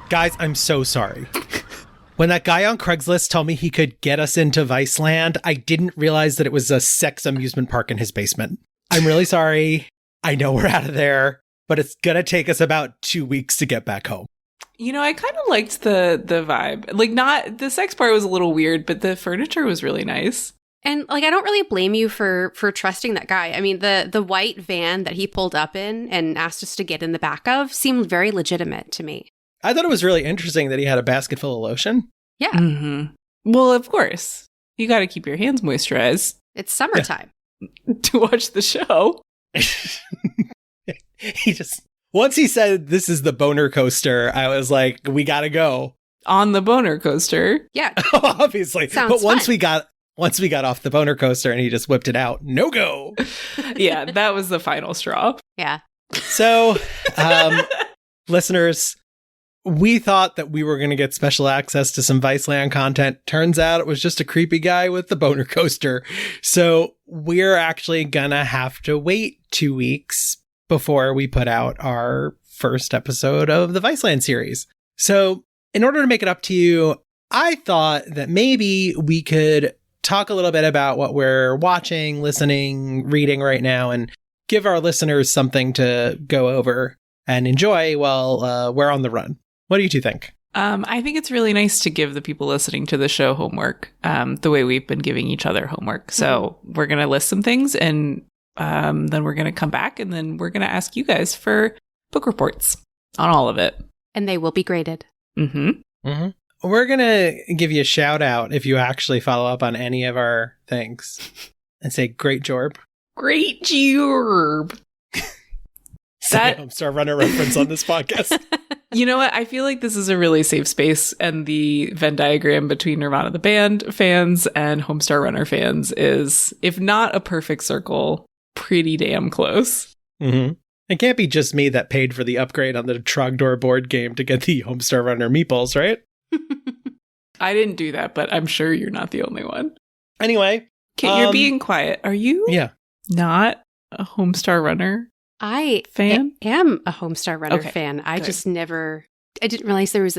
Guys, I'm so sorry. When that guy on Craigslist told me he could get us into Viceland, I didn't realize that it was a sex amusement park in his basement. I'm really sorry. I know we're out of there, but it's going to take us about 2 weeks to get back home. You know, I kind of liked the vibe. Like, not the sex part was a little weird, but the furniture was really nice. And like, I don't really blame you for trusting that guy. I mean, the white van that he pulled up in and asked us to get in the back of seemed very legitimate to me. I thought it was really interesting that he had a basket full of lotion. Yeah. Mm-hmm. Well, of course. You got to keep your hands moisturized. It's summertime. To watch the show. Once he said this is the boner coaster, I was like, we gotta go. On the boner coaster. Yeah. Obviously. Sounds but once fun. we got off the boner coaster and he just whipped it out, no go. Yeah, that was the final straw. Yeah. So, listeners, we thought that we were going to get special access to some Viceland content. Turns out it was just a creepy guy with the boner coaster. So we're actually going to have to wait 2 weeks before we put out our first episode of the Viceland series. So in order to make it up to you, I thought that maybe we could talk a little bit about what we're watching, listening, reading right now, and give our listeners something to go over and enjoy while we're on the run. What do you two think? I think it's really nice to give the people listening to the show homework, the way we've been giving each other homework. So we're going to list some things, and then we're going to come back, and then we're going to ask you guys for book reports on all of it. And they will be graded. Mm-hmm. Mm-hmm. We're going to give you a shout out if you actually follow up on any of our things and say, great jorb. Great jorb. That Homestar Runner reference on this podcast. You know what? I feel like this is a really safe space, and the Venn diagram between Nirvana the band fans and Homestar Runner fans is, if not a perfect circle, pretty damn close. Mm-hmm. It can't be just me that paid for the upgrade on the Trogdor board game to get the Homestar Runner meeples, right? I didn't do that, but I'm sure you're not the only one. Anyway. Kit, you're being quiet. Are you not a Homestar Runner I fan? am a Homestar Runner fan. I Good. just never, I didn't realize there was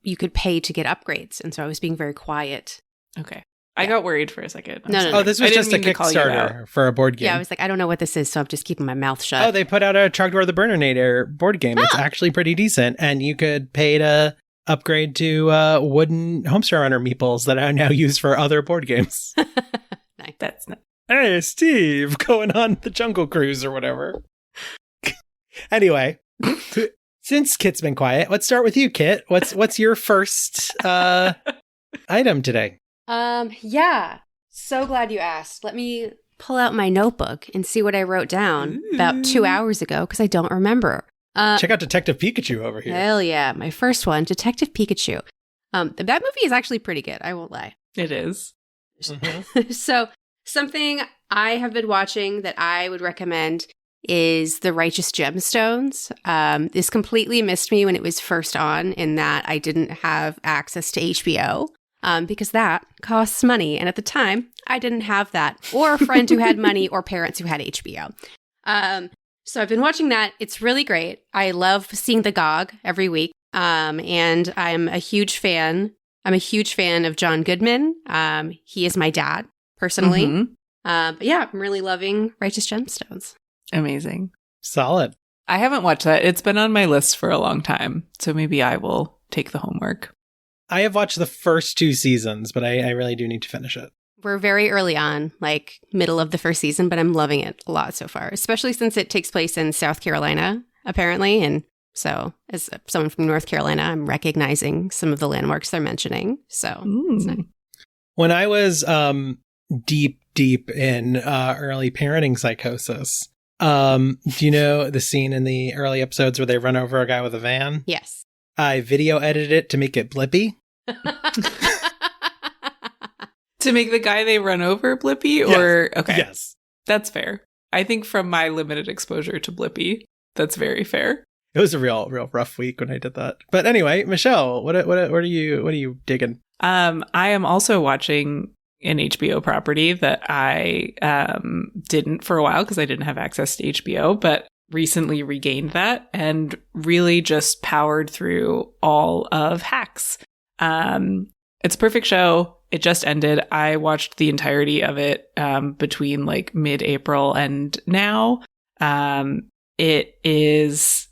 you could pay to get upgrades. And so I was being very quiet. Okay. I got worried for a second. No. Oh, this was just a Kickstarter for a board game. Yeah, I was like, I don't know what this is, so I'm just keeping my mouth shut. Oh, they put out a Trogdor the Burninator board game. It's actually pretty decent. And you could pay to upgrade to wooden Homestar Runner meeples that are now used for other board games. Nice. That's not. Hey, Steve, going on the Jungle Cruise or whatever. Anyway, since Kit's been quiet, let's start with you, Kit. What's your first item today? Yeah. So glad you asked. Let me pull out my notebook and see what I wrote down about 2 hours ago, because I don't remember. Check out Detective Pikachu over here. Hell yeah. My first one, Detective Pikachu. That movie is actually pretty good. I won't lie. It is. Mm-hmm. So something I have been watching that I would recommend is The Righteous Gemstones. This completely missed me when it was first on, in that I didn't have access to HBO because that costs money. And at the time, I didn't have that, or a friend who had money, or parents who had HBO. So I've been watching that. It's really great. I love seeing the GOG every week. And I'm a huge fan. I'm a huge fan of John Goodman. He is my dad, personally. Mm-hmm. But yeah, I'm really loving Righteous Gemstones. Amazing. Solid. I haven't watched that. It's been on my list for a long time, so maybe I will take the homework. I have watched the first 2 seasons, but I really do need to finish it. We're very early on, like middle of the first season, but I'm loving it a lot so far, especially since it takes place in South Carolina, apparently. And so as someone from North Carolina, I'm recognizing some of the landmarks they're mentioning. So it's nice. When I was deep in early parenting psychosis, do you know the scene in the early episodes where they run over a guy with a van? Yes. I video edited it to make it blippy. To make the guy they run over Blippy? Or Yes. okay. Yes. That's fair. I think from my limited exposure to Blippy, that's very fair. It was a real rough week when I did that. But anyway, Michelle, what are you digging? I am also watching an HBO property that I didn't for a while because I didn't have access to HBO, but recently regained that and really just powered through all of Hacks. It's a perfect show. It just ended. I watched the entirety of it between like mid-April and now. It is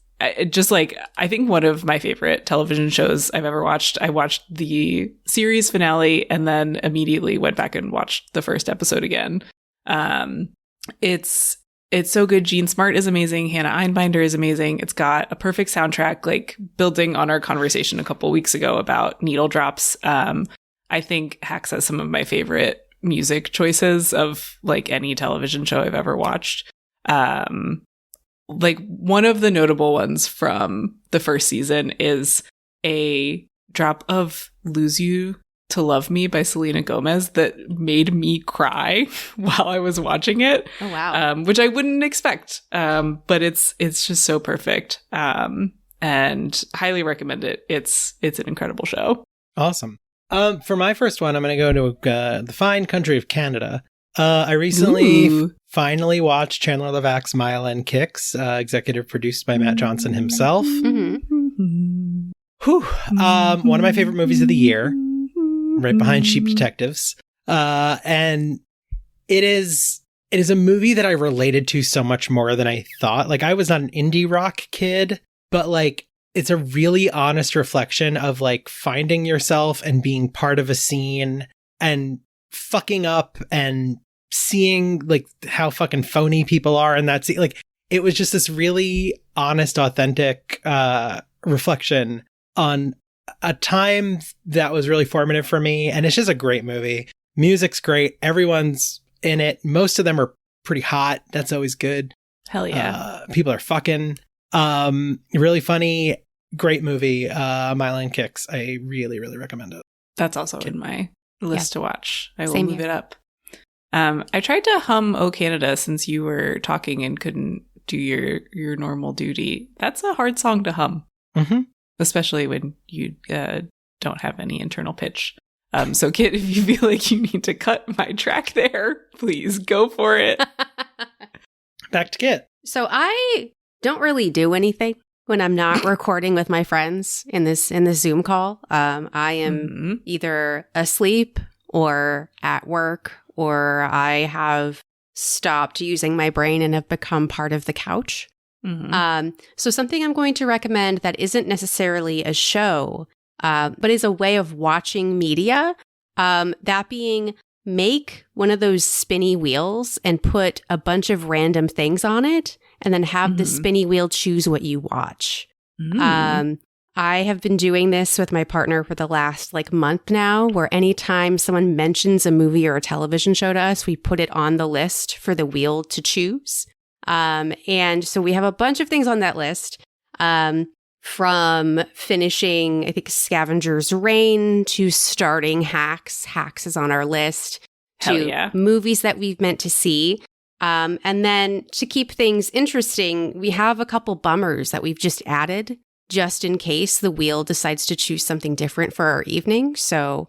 just like, I think one of my favorite television shows I've ever watched. I watched the series finale and then immediately went back and watched the first episode again. It's so good. Jean Smart is amazing. Hannah Einbinder is amazing. It's got a perfect soundtrack, like building on our conversation a couple weeks ago about needle drops. I think Hacks has some of my favorite music choices of like any television show I've ever watched. Like one of the notable ones from the first season is a drop of Lose You to Love Me by Selena Gomez that made me cry while I was watching it. Oh, wow. Which I wouldn't expect. But it's just so perfect. And highly recommend it. It's an incredible show. Awesome. For my first one, I'm going to go to the fine country of Canada. I recently finally watched Chandler Levack's Mile End Kicks, executive produced by Matt Johnson himself. Mm-hmm. Whew. One of my favorite movies of the year, right behind Sheep Detectives. And it is a movie that I related to so much more than I thought. Like, I was not an indie rock kid, but like, it's a really honest reflection of like finding yourself and being part of a scene and fucking up and seeing like how fucking phony people are in that scene. Like, it was just this really honest, authentic reflection on a time that was really formative for me. And it's just a great movie. Music's great. Everyone's in it. Most of them are pretty hot. That's always good. Hell yeah. People are fucking. Really funny. Great movie. Mile End Kicks. I really, really recommend it. That's also in my list to watch. I will Same move here. it up. I tried to hum "O Canada" since you were talking and couldn't do your normal duty. That's a hard song to hum, especially when you don't have any internal pitch. So, Kit, if you feel like you need to cut my track there, please go for it. Back to Kit. So I don't really do anything when I'm not recording with my friends in this Zoom call. I am either asleep or at work, or I have stopped using my brain and have become part of the couch. So something I'm going to recommend that isn't necessarily a show, but is a way of watching media, that being, make one of those spinny wheels and put a bunch of random things on it, and then have the spinny wheel choose what you watch. I have been doing this with my partner for the last month now, where anytime someone mentions a movie or a television show to us, we put it on the list for the wheel to choose. And so we have a bunch of things on that list, from finishing, I think, Scavenger's Reign to starting Hacks. Hacks is on our list. To movies that we've meant to see. And then to keep things interesting, we have a couple bummers that we've just added just in case the wheel decides to choose something different for our evening. So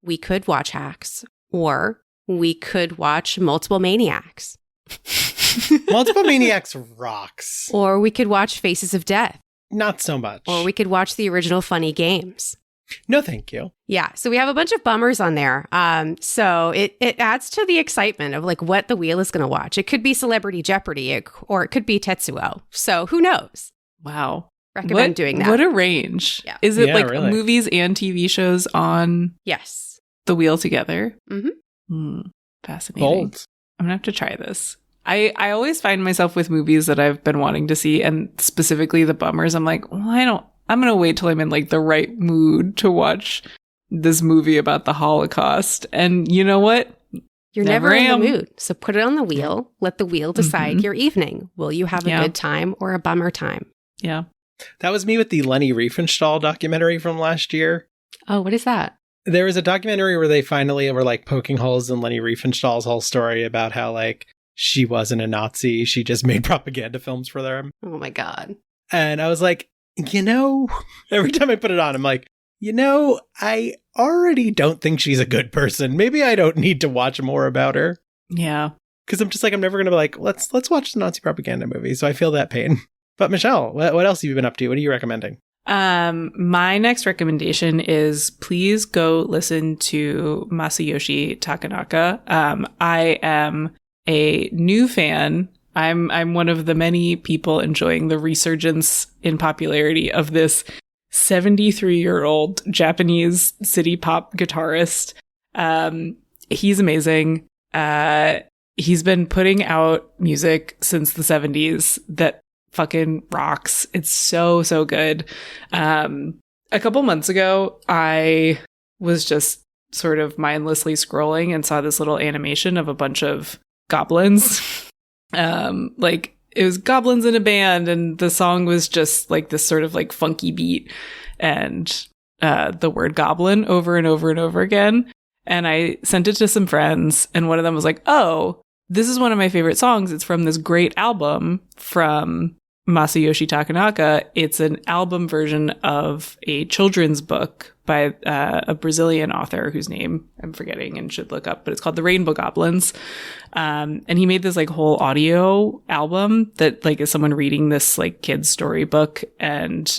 we could watch Hacks, or we could watch Multiple Maniacs. Multiple Maniacs rocks. Or we could watch Faces of Death. Not so much. Or we could watch the original Funny Games. No, thank you. Yeah, so we have a bunch of bummers on there. So it adds to the excitement of what the wheel is going to watch. It could be Celebrity Jeopardy, or it could be Tetsuo. So who knows? Wow. Recommend doing that. What a range. Yeah. Is it really. movies and TV shows on Yes. the wheel together? Mm-hmm. Fascinating. Bold. I'm going to have to try this. I always find myself with movies that I've been wanting to see, and specifically the bummers. I'm like, well, I'm going to wait till I'm in the right mood to watch this movie about the Holocaust. And you know what? You're never in the mood. So put it on the wheel. Let the wheel decide your evening. Will you have a good time or a bummer time? Yeah. That was me with the Leni Riefenstahl documentary from last year. Oh, what is that? There was a documentary where they finally were poking holes in Leni Riefenstahl's whole story about how she wasn't a Nazi. She just made propaganda films for them. Oh my God. And I was like, every time I put it on, I'm like, I already don't think she's a good person. Maybe I don't need to watch more about her. Yeah. Because I'm just like, I'm never going to be like, let's watch the Nazi propaganda movie. So I feel that pain. But Michelle, what else have you been up to? What are you recommending? My next recommendation is please go listen to Masayoshi Takanaka. I am a new fan. I'm one of the many people enjoying the resurgence in popularity of this 73-year-old Japanese city pop guitarist. He's amazing. He's been putting out music since the 70s that fucking rocks. It's so, so good. A couple months ago, I was just sort of mindlessly scrolling and saw this little animation of a bunch of goblins. Like it was goblins in a band, and the song was just like this sort of like funky beat and the word goblin over and over and over again. And I sent it to some friends, and one of them was like, oh, this is one of my favorite songs. It's from this great album from Masayoshi Takanaka. It's an album version of a children's book by a Brazilian author whose name I'm forgetting and should look up, but it's called The Rainbow Goblins. And he made this like whole audio album that like is someone reading this like kid's storybook and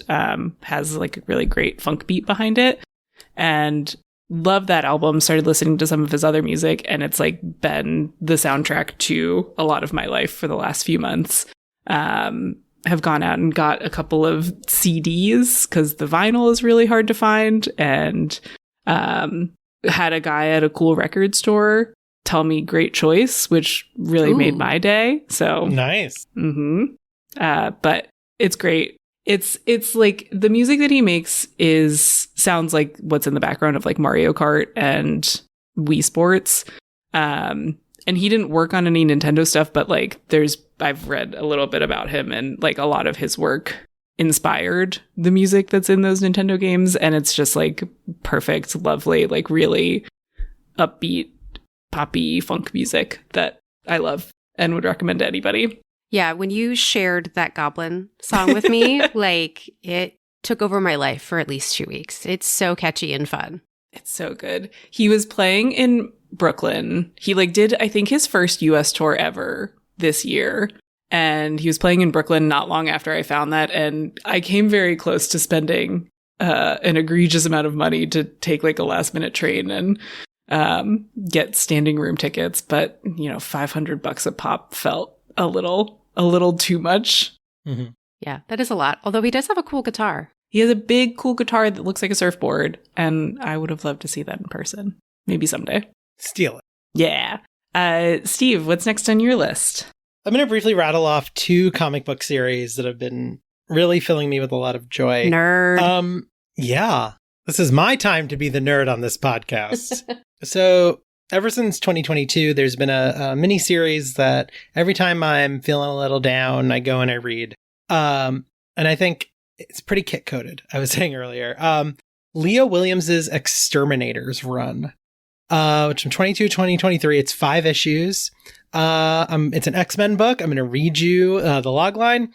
has like a really great funk beat behind it. And love that album. Started listening to some of his other music, and it's like been the soundtrack to a lot of my life for the last few months. Have gone out and got a couple of CDs because the vinyl is really hard to find, and had a guy at a cool record store tell me great choice, which really made my day. So nice. But it's great. It's like the music that he makes sounds like what's in the background of like Mario Kart and Wii Sports. And he didn't work on any Nintendo stuff, but like I've read a little bit about him, and like a lot of his work inspired the music that's in those Nintendo games. And it's just like perfect, lovely, like really upbeat, poppy funk music that I love and would recommend to anybody. Yeah, when you shared that Goblin song with me, like it took over my life for at least 2 weeks. It's so catchy and fun. It's so good. He was playing in Brooklyn. He like did, I think, his first US tour ever this year. And he was playing in Brooklyn not long after I found that. And I came very close to spending an egregious amount of money to take like a last minute train and get standing room tickets. But, you know, $500 a pop felt a little too much. Mm-hmm. Yeah, that is a lot. Although he does have a cool guitar. He has a big, cool guitar that looks like a surfboard. And I would have loved to see that in person. Maybe someday. Steal it. Yeah. Steve, what's next on your list? I'm going to briefly rattle off 2 comic book series that have been really filling me with a lot of joy. Nerd. Yeah. This is my time to be the nerd on this podcast. So ever since 2022, there's been a mini series that every time I'm feeling a little down, I go and I read. And I think it's pretty kit coded. I was saying earlier, Leo Williams's Exterminators run, which from 2023, it's 5 issues. It's an X-Men book. I'm going to read you the logline.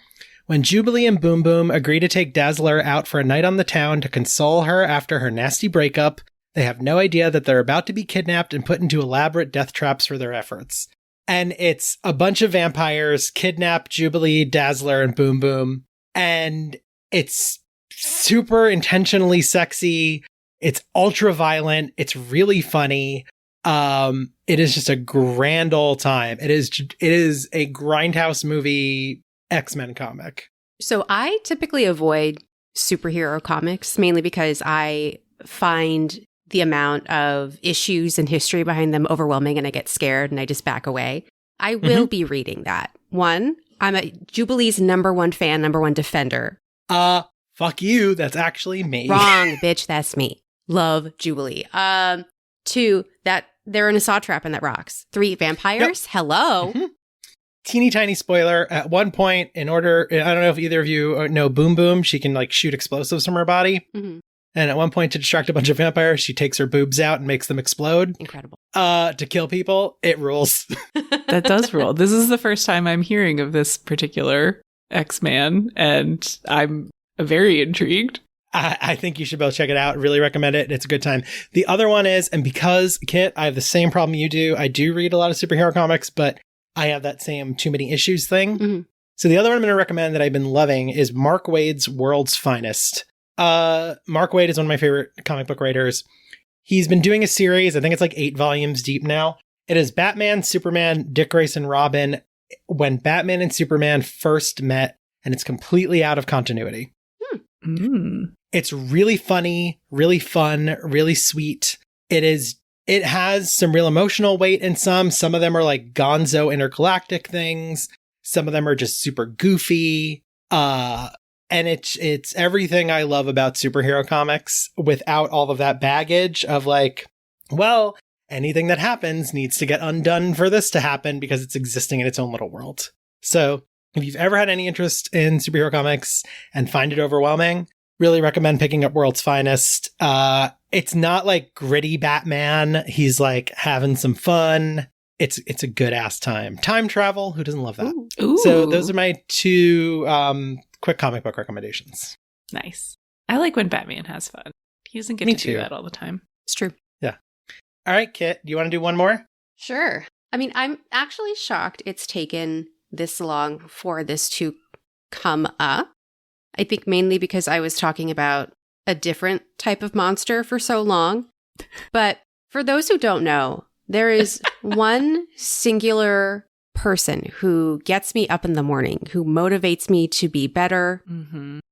When Jubilee and Boom Boom agree to take Dazzler out for a night on the town to console her after her nasty breakup, they have no idea that they're about to be kidnapped and put into elaborate death traps for their efforts. And it's a bunch of vampires kidnap Jubilee, Dazzler, and Boom Boom. And it's super intentionally sexy. It's ultra violent. It's really funny. It is just a grand old time. It is a grindhouse movie X-Men comic. So I typically avoid superhero comics, mainly because I find the amount of issues and history behind them overwhelming, and I get scared and I just back away. I will be reading that. One, I'm a Jubilee's #1 fan, #1 defender. Fuck you. That's actually me. Wrong, bitch. That's me. Love Jubilee. 2, that they're in a saw trap and that rocks. 3, vampires. Yep. Hello. Mm-hmm. Teeny tiny spoiler. At one point, I don't know if either of you know Boom Boom, she can like shoot explosives from her body. Mm-hmm. And at one point, to distract a bunch of vampires, she takes her boobs out and makes them explode. Incredible. To kill people. It rules. That does rule. This is the first time I'm hearing of this particular X-Man, and I'm very intrigued. I think you should both check it out. Really recommend it. It's a good time. The other one is, and because, Kit, I have the same problem you do. I do read a lot of superhero comics, but I have that same too many issues thing. Mm-hmm. So the other one I'm going to recommend that I've been loving is Mark Waid's World's Finest. Mark Waid is one of my favorite comic book writers. He's been doing a series, I think it's like 8 volumes deep now. It is Batman, Superman, Dick Grayson, Robin, when Batman and Superman first met, and it's completely out of continuity. It's really funny, really fun, really sweet. It has some real emotional weight in some of them are like gonzo intergalactic things. Some of them are just super goofy. And it's everything I love about superhero comics without all of that baggage of like, well, anything that happens needs to get undone for this to happen because it's existing in its own little world. So if you've ever had any interest in superhero comics and find it overwhelming, really recommend picking up World's Finest. It's not like gritty Batman. He's like having some fun. It's a good ass time. Time travel. Who doesn't love that? Ooh. So those are my 2 quick comic book recommendations. Nice. I like when Batman has fun. He doesn't get Me to too. do that all the time. It's true. Yeah. All right, Kit, do you want to do one more? Sure. I mean, I'm actually shocked it's taken this long for this to come up. I think mainly because I was talking about a different type of monster for so long. But for those who don't know, there is one singular person who gets me up in the morning, who motivates me to be better,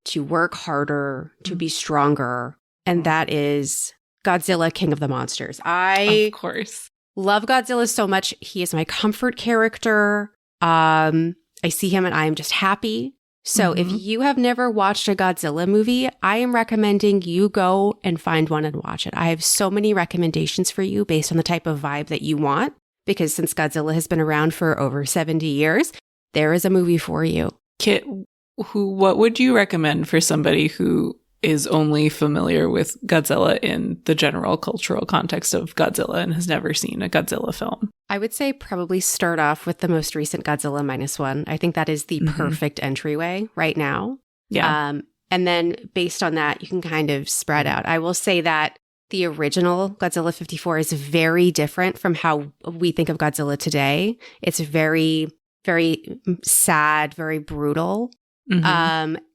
to work harder, to be stronger. And that is Godzilla, King of the Monsters. Of course. Love Godzilla so much. He is my comfort character. I see him and I am just happy. So if you have never watched a Godzilla movie, I am recommending you go and find one and watch it. I have so many recommendations for you based on the type of vibe that you want, because since Godzilla has been around for over 70 years, there is a movie for you. Kit, what would you recommend for somebody who is only familiar with Godzilla in the general cultural context of Godzilla and has never seen a Godzilla film? I would say probably start off with the most recent Godzilla -1. I think that is the perfect entryway right now. Yeah. And then based on that, you can kind of spread out. I will say that the original Godzilla 54 is very different from how we think of Godzilla today. It's very, very sad, very brutal.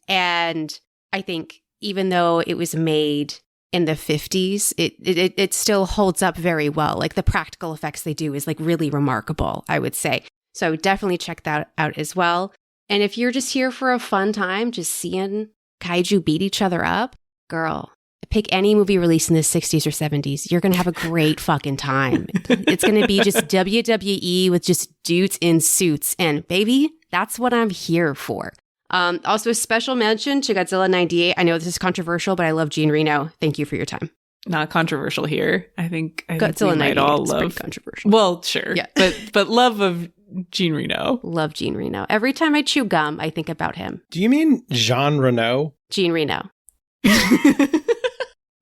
And I think even though it was made in the 50s, it still holds up very well. Like the practical effects they do is like really remarkable, I would say. So definitely check that out as well. And if you're just here for a fun time, just seeing kaiju beat each other up, girl, pick any movie released in the 60s or 70s. You're going to have a great fucking time. It's going to be just WWE with just dudes in suits. And baby, that's what I'm here for. Also, a special mention to Godzilla 98. I know this is controversial, but I love Jean Reno. Thank you for your time. Not controversial here. I think Godzilla we might all is love. pretty controversial. Well, sure. Yeah. but love of Jean Reno. Love Jean Reno. Every time I chew gum, I think about him. Do you mean Jean Reno? Jean Reno.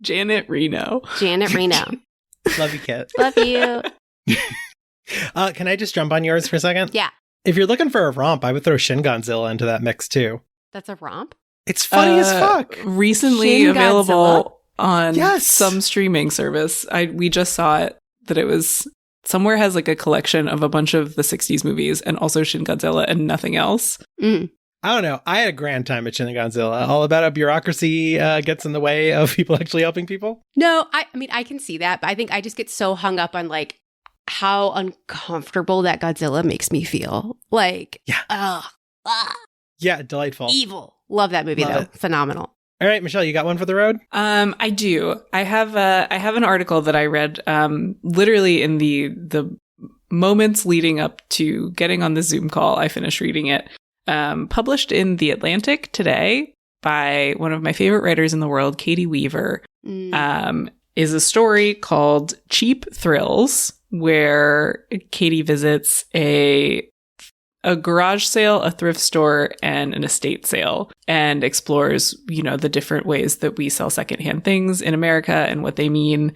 Janet Reno. Janet Reno. Love you, Kit. Love you. Can I just jump on yours for a second? Yeah. If you're looking for a romp, I would throw Shin Godzilla into that mix too. That's a romp? It's funny as fuck. Recently Shin available on Yes. some streaming service. We just saw it, that it was somewhere has like a collection of a bunch of the 60s movies and also Shin Godzilla and nothing else. Mm. I don't know. I had a grand time at Shin Godzilla. All about how bureaucracy gets in the way of people actually helping people. No, I mean, I can see that, but I think I just get so hung up on like how uncomfortable that Godzilla makes me feel. Like, Yeah, delightful. evil. Love that movie Love though. it. Phenomenal. All right, Michelle, you got one for the road? I do. I have an article that I read literally in the moments leading up to getting on the Zoom call. I finished reading it. Published in The Atlantic today by one of my favorite writers in the world, Katie Weaver. Is a story called Cheap Thrills, where Katie visits a garage sale, a thrift store, and an estate sale, and explores, the different ways that we sell secondhand things in America and what they mean.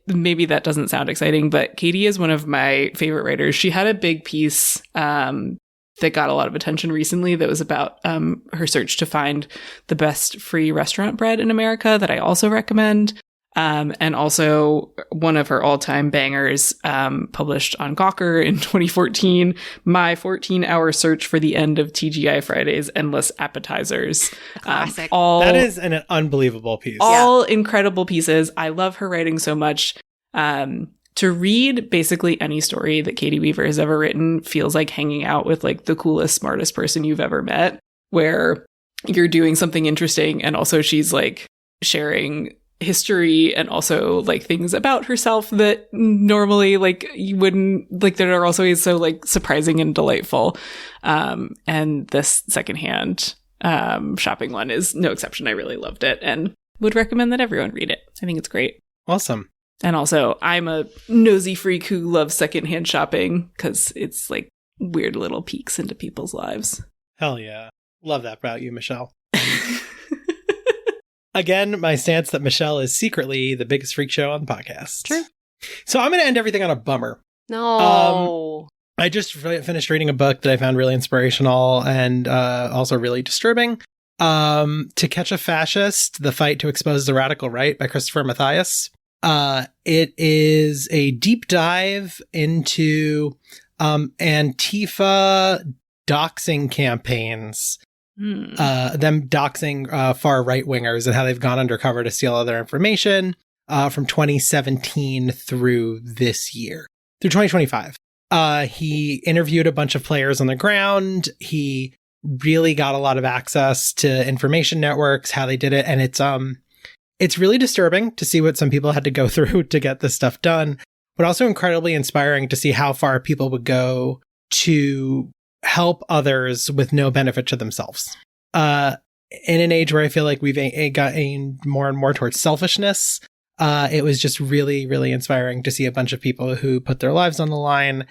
Maybe that doesn't sound exciting, but Katie is one of my favorite writers. She had a big piece that got a lot of attention recently that was about her search to find the best free restaurant bread in America that I also recommend. And also one of her all-time bangers, published on Gawker in 2014, My 14-Hour Search for the End of TGI Fridays Endless Appetizers. Classic. That is an unbelievable piece. All incredible pieces. I love her writing so much. To read basically any story that Katie Weaver has ever written feels like hanging out with like the coolest, smartest person you've ever met, where you're doing something interesting and also she's like sharing history and also like things about herself that normally like you wouldn't like, that are also so like surprising and delightful. And this secondhand shopping one is no exception. I really loved it and would recommend that everyone read it. I think it's great. Awesome. And also, I'm a nosy freak who loves secondhand shopping because it's like weird little peeks into people's lives. Hell yeah. Love that about you, Michelle. Again, my stance that Michelle is secretly the biggest freak show on the podcast. True. So I'm going to end everything on a bummer. No. I just finished reading a book that I found really inspirational and also really disturbing. To Catch a Fascist, The Fight to Expose the Radical Right by Christopher Mathias. It is a deep dive into Antifa doxing campaigns, them doxing far right-wingers and how they've gone undercover to steal other information from 2017 through this year, through 2025. He interviewed a bunch of players on the ground. He really got a lot of access to information networks, how they did it, and it's really disturbing to see what some people had to go through to get this stuff done, but also incredibly inspiring to see how far people would go to help others with no benefit to themselves. In an age where I feel like we've gotten more and more towards selfishness, it was just really, really inspiring to see a bunch of people who put their lives on the line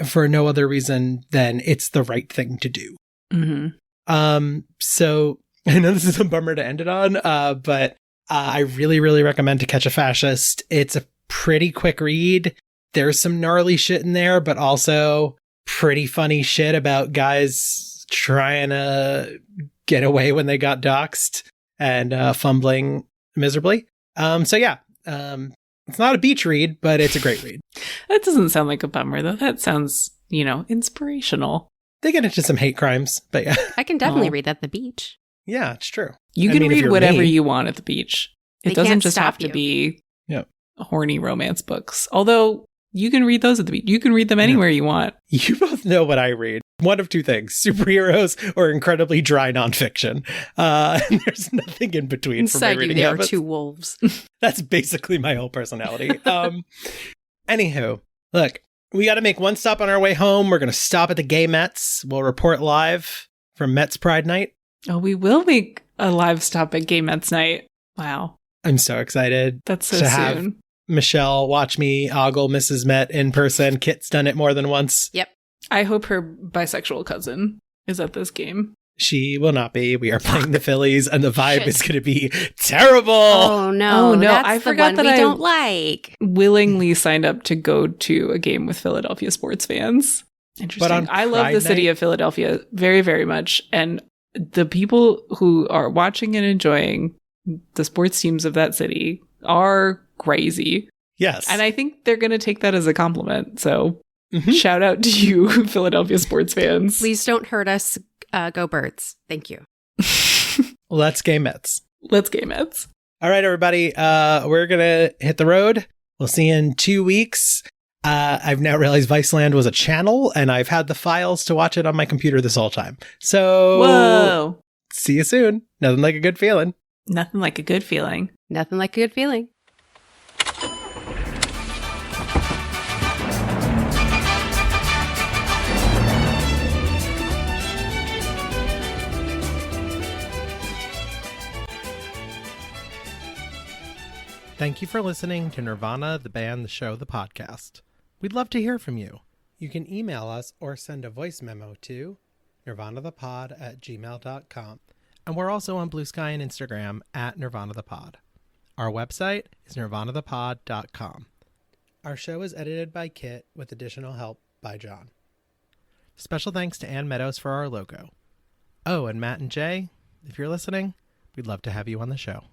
for no other reason than it's the right thing to do. Mm-hmm. So I know this is a bummer to end it on, but I really, really recommend To Catch a Fascist. It's a pretty quick read. There's some gnarly shit in there, but also pretty funny shit about guys trying to get away when they got doxxed and fumbling miserably. So yeah, it's not a beach read, but it's a great read. That doesn't sound like a bummer, though. That sounds, inspirational. They get into some hate crimes, but yeah. I can definitely read at the beach. Yeah, it's true. You can read whatever you want at the beach. It doesn't just have to you. Be horny romance books. Although you can read those at the beach. You can read them anywhere you want. You both know what I read. One of two things: superheroes or incredibly dry nonfiction. And there's nothing in between. Inside you, there are two wolves. That's basically my whole personality. Anywho, look, we got to make one stop on our way home. We're going to stop at the Gay Mets. We'll report live from Mets Pride Night. Oh, we will make a live stop at Gay Mets Night. Wow. I'm so excited. That's so to soon. Have Michelle watch me ogle Mrs. Met in person. Kit's done it more than once. Yep. I hope her bisexual cousin is at this game. She will not be. We are playing the Phillies, and the vibe is going to be terrible. Oh no! That's I the forgot one that we I don't like. Willingly signed up to go to a game with Philadelphia sports fans. Interesting. I love the city of Philadelphia very, very much, and the people who are watching and enjoying the sports teams of that city are crazy. Yes, and I think they're going to take that as a compliment. So. Mm-hmm. Shout out to you, Philadelphia sports fans. Please don't hurt us. Go Birds. Thank you. Let's Gay Mets. Let's Gay Mets. All right, everybody. We're going to hit the road. We'll see you in 2 weeks. I've now realized Viceland was a channel, and I've had the files to watch it on my computer this whole time. So, whoa. See you soon. Nothing like a good feeling. Nothing like a good feeling. Nothing like a good feeling. Thank you for listening to Nirvana, the band, the show, the podcast. We'd love to hear from you. You can email us or send a voice memo to nirvanathepod@gmail.com. And we're also on Bluesky and Instagram @nirvanathepod. Our website is nirvanathepod.com. Our show is edited by Kit with additional help by John. Special thanks to Ann Meadows for our logo. Oh, and Matt and Jay, if you're listening, we'd love to have you on the show.